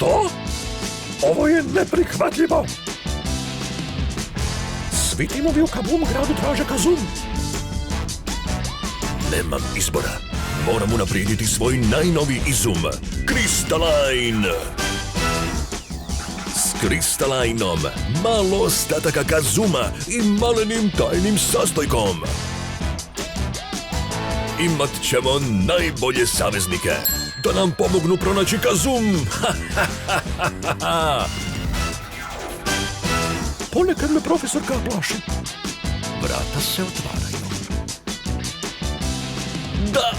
Što? Ovo je neprihvatljivo. Svi timovi u Kaboom gradu traže Kazum. Nemam izbora. Moram unaprijediti svoj najnoviji izum. Crystalline! S Crystallineom malo ostataka Kazuma i malenim tajnim sastojkom. Imat ćemo najbolje saveznike da nam pomognu pronaći Kazum. Ponekad me profesorka plaši. Vrata se otvaraju. Da!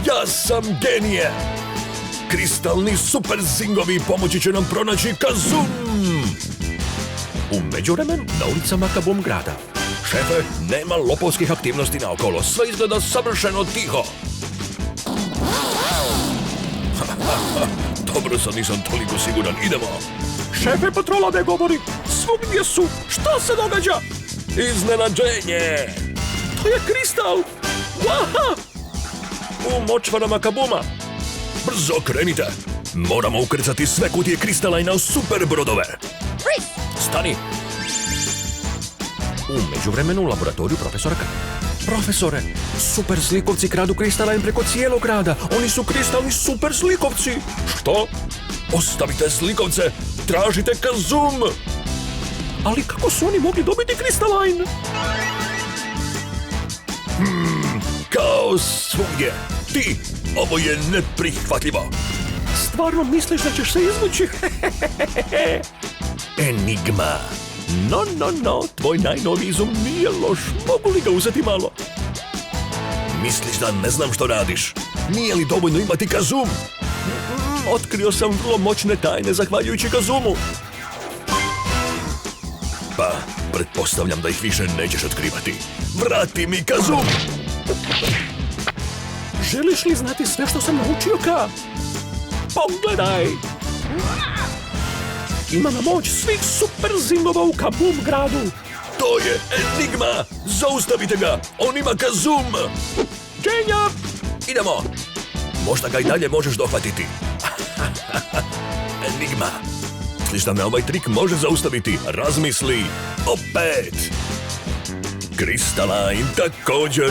Ja sam genije! Kristalni super zingovi pomoći će nam pronaći Kazum! U međuvremenu na ulicama Kaboom grada. Šefe, nema lopovskih aktivnosti naokolo. Sve izgleda savršeno tiho. Dobro, sad nisam toliko siguran. Idemo. Šefe, patrola ne govori. Svugdje su. Šta se događa? Iznenađenje! To je kristal. Waha! U močvarama Kabooma. Brzo krenite. Moramo ukrcati sve kutije Crystalline u super brodove. Stani. U međuvremenu u laboratoriju profesora K. Profesore, super slikovci kradu Crystalline preko cijelog grada. Oni su kristalni super slikovci. Što? Ostavite slikovce. Tražite Kazum. Ali kako su oni mogli dobiti Crystalline? Kao svugdje. Ti, ovo je neprihvatljivo. Stvarno misliš da ćeš se izvući? Enigma. No, tvoj najnoviji izum nije loš. Mogu li ga uzeti malo? Misliš da ne znam što radiš? Nije li dovoljno imati Kazum? Otkrio sam vrlo moćne tajne zahvaljujući Kazumu. Pa, pretpostavljam da ih više nećeš otkrivati. Vrati mi Kazum! Želiš li znati sve što sam naučio, Ka? Pogledaj! Imam moć svih super zingova u Kaboom gradu. To je Enigma! Zaustavite ga! On ima Kazum! Genja! Idemo! Možda ga i dalje možeš dohvatiti. Enigma! Misliš da me ovaj trik može zaustaviti? Razmisli! Opet! Crystalline također